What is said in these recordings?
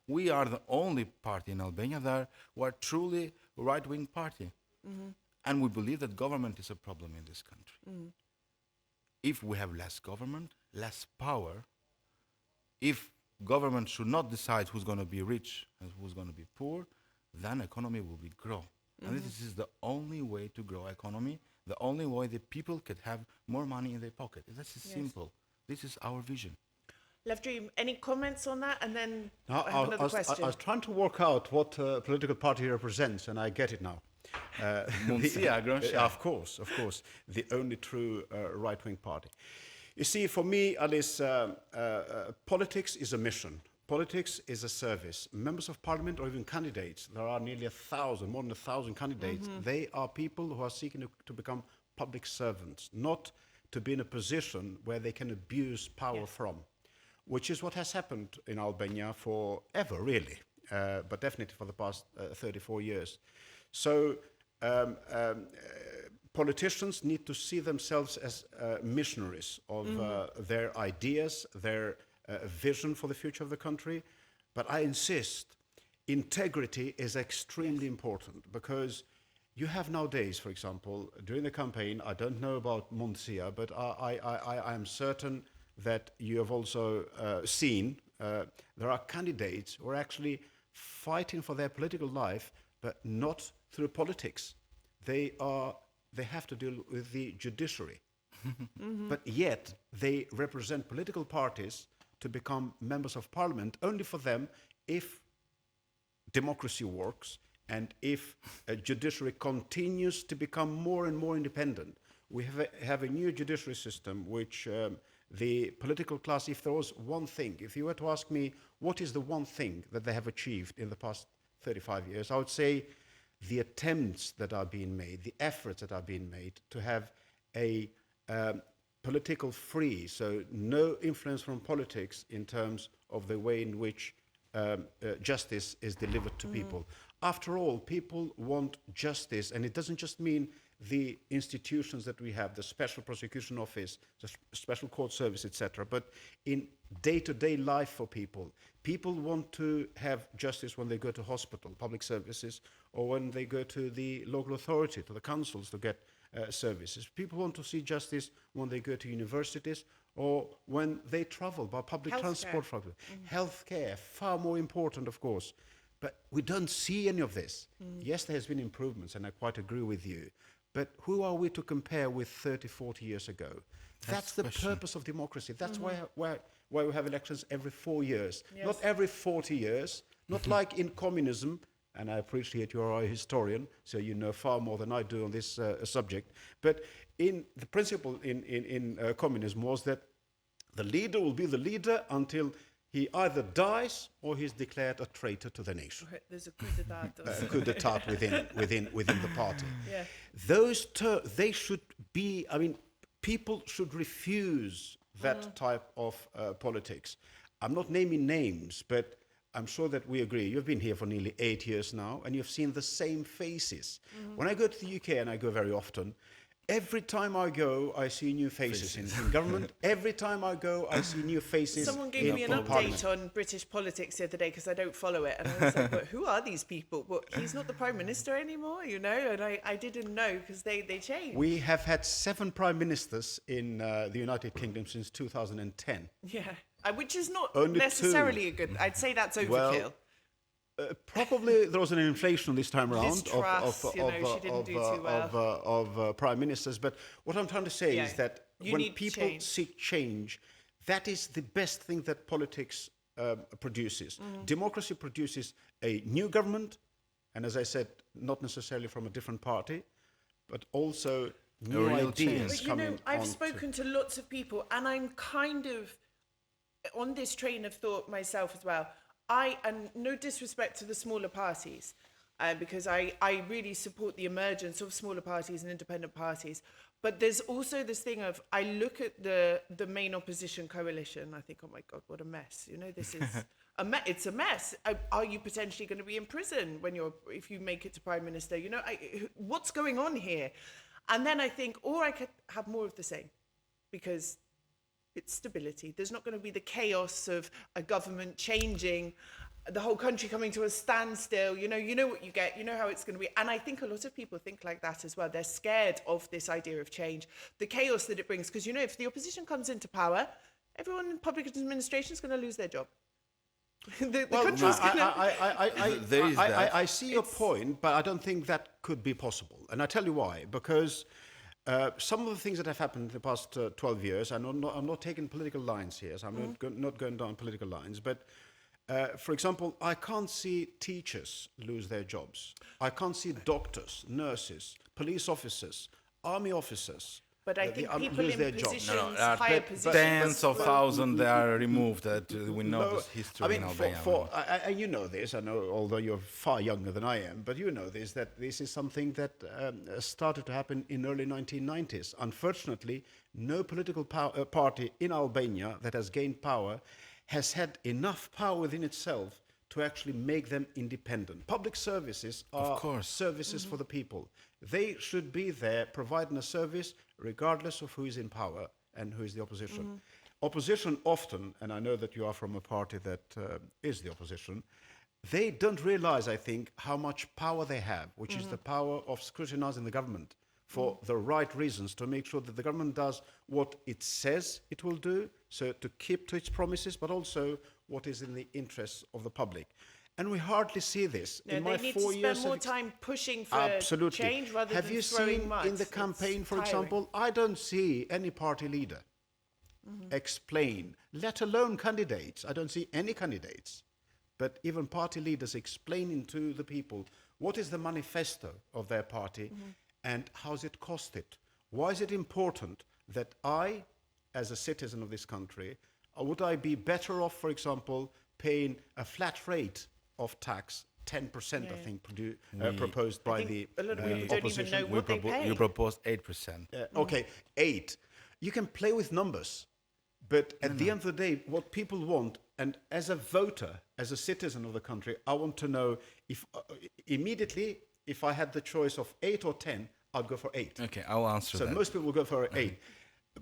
We are the only party in Albania that who are truly right-wing party. And we believe that government is a problem in this country. If we have less government, less power, if government should not decide who's going to be rich and who's going to be poor, then economy will be grow. And this is the only way to grow economy, the only way that people could have more money in their pocket. This is simple. This is our vision. Lavdrim, any comments on that? And then Now, I have another question. I was trying to work out what political party represents, and I get it now. Of course, the only true right-wing party. You see, for me, Alice, politics is a mission. Politics is a service. Members of parliament or even candidates, there are nearly 1,000, more than 1,000 candidates. They are people who are seeking to become public servants, not to be in a position where they can abuse power from, which is what has happened in Albania forever, really, but definitely for the past 34 years. So politicians need to see themselves as missionaries of their ideas, their vision for the future of the country. But I insist, integrity is extremely important, because you have nowadays, for example, during the campaign, I don't know about Mundsia, but I am certain that you have also seen there are candidates who are actually fighting for their political life, but not through politics. They have to deal with the judiciary. But yet they represent political parties to become members of parliament only for them if democracy works and if a judiciary continues to become more and more independent. We have a new judiciary system which the political class, if there was one thing, if you were to ask me what is the one thing that they have achieved in the past 35 years, I would say the attempts that are being made, the efforts that are being made to have a political free, so no influence from politics in terms of the way in which justice is delivered to people. After all, people want justice, and it doesn't just mean the institutions that we have, the Special Prosecution Office, the Special Court Service, etc., but in day-to-day life for people. People want to have justice when they go to hospital, public services, or when they go to the local authority, to the councils to get services. People want to see justice when they go to universities or when they travel by public transport. Healthcare, far more important, of course. But we don't see any of this. Yes, there has been improvements, and I quite agree with you. But who are we to compare with 30, 40 years ago? That's the purpose of democracy. That's why we have elections every 4 years, not every 40 years, not like in communism. And I appreciate you are a historian, so you know far more than I do on this subject. But in the principle in communism was that the leader will be the leader until he either dies or he's declared a traitor to the nation. There's a coup d'etat. A coup d'etat within the party. Yeah. They should be, I mean, people should refuse that type of politics. I'm not naming names, but I'm sure that we agree. You've been here for nearly 8 years now, and you've seen the same faces. When I go to the UK, and I go very often, every time I go, I see new faces in government. Every time I go, I see new faces. Someone gave me an update on British politics the other day because I don't follow it, and I was like, "But who are these people?" But he's not the Prime Minister anymore, you know. And I didn't know because they changed. We have had 7 Prime Ministers in the United Kingdom since 2010. Yeah, which is not Only necessarily a good. I'd say that's overkill. Probably there was an inflation this time around of prime ministers. But what I'm trying to say is that when people seek change, that is the best thing that politics produces. Democracy produces a new government, and as I said, not necessarily from a different party, but also new ideas coming on. I've spoken to lots of people, and I'm kind of on this train of thought myself as well. And no disrespect to the smaller parties, because I really support the emergence of smaller parties and independent parties. But there's also this thing of, I look at the main opposition coalition, I think, oh my God, what a mess. You know, this is, it's a mess. Are you potentially going to be in prison if you make it to Prime Minister? You know, what's going on here? And then I think, or I could have more of the same, because it's stability. There's not going to be the chaos of a government changing the whole country coming to a standstill. You know what you get. You know how it's going to be. And I think a lot of people think like that as well. They're scared of this idea of change, the chaos that it brings. Because, if the opposition comes into power, everyone in public administration is going to lose their job. the country's going to... I see your point, but I don't think that could be possible. And I tell you why. Because some of the things that have happened in the past 12 years, and I'm not taking political lines here, so I'm not going down political lines, but for example, I can't see teachers lose their jobs. I can't see doctors, nurses, police officers, army officers. But I think people in positions, higher positions... Tens of thousands they are removed. That we know this history in Albania. And you know this, I know, although you're far younger than I am, but you know this, that this is something that started to happen in early 1990s. Unfortunately, no political party in Albania that has gained power has had enough power within itself to actually make them independent. Public services are services for the people. They should be there providing a service regardless of who is in power and who is the opposition. Opposition often, and I know that you are from a party that is the opposition, they don't realize, I think, how much power they have, which is the power of scrutinizing the government for the right reasons, to make sure that the government does what it says it will do, so to keep to its promises, but also what is in the interests of the public. And we hardly see this. No, in my they need 4 to years spend more time pushing for absolutely. change rather Have than you throwing seen mud. in the campaign, It's for tiring. example, I don't see any party leader explain, let alone candidates. I don't see any candidates, but even party leaders explaining to the people what is the manifesto of their party and how's it costed. Why is it important that I, as a citizen of this country, would I be better off, for example, paying a flat rate of tax, 10%, I think, proposed by the a lot of people don't even know opposition? what they pay. You proposed 8%. Okay, 8. You can play with numbers, but at the end of the day, what people want, and as a voter, as a citizen of the country, I want to know if immediately, if I had the choice of 8 or 10, I'd go for 8. Okay, I'll answer that. So most people will go for 8.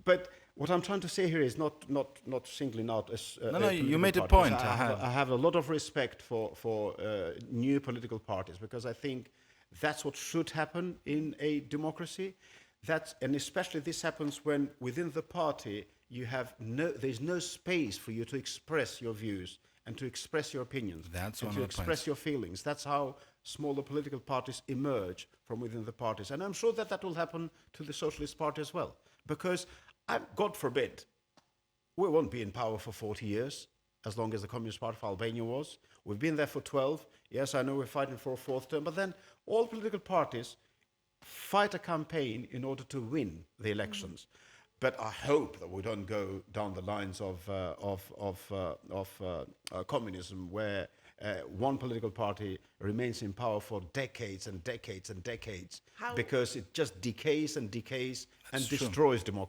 But what I'm trying to say here is not singling out as No, you made a party, point. because I have a lot of respect for new political parties, because I think that's what should happen in a democracy. And especially this happens when within the party there's no space for you to express your views and to express your opinions. That's and one to of the express points. your feelings. That's how smaller political parties emerge from within the parties. And I'm sure that will happen to the Socialist Party as well. Because, God forbid, we won't be in power for 40 years, as long as the Communist Party of Albania was. We've been there for 12. Yes, I know we're fighting for a 4th term, but then all political parties fight a campaign in order to win the elections. But I hope that we don't go down the lines of communism, where one political party remains in power for decades and decades and decades, because it just decays and decays and destroys democracy.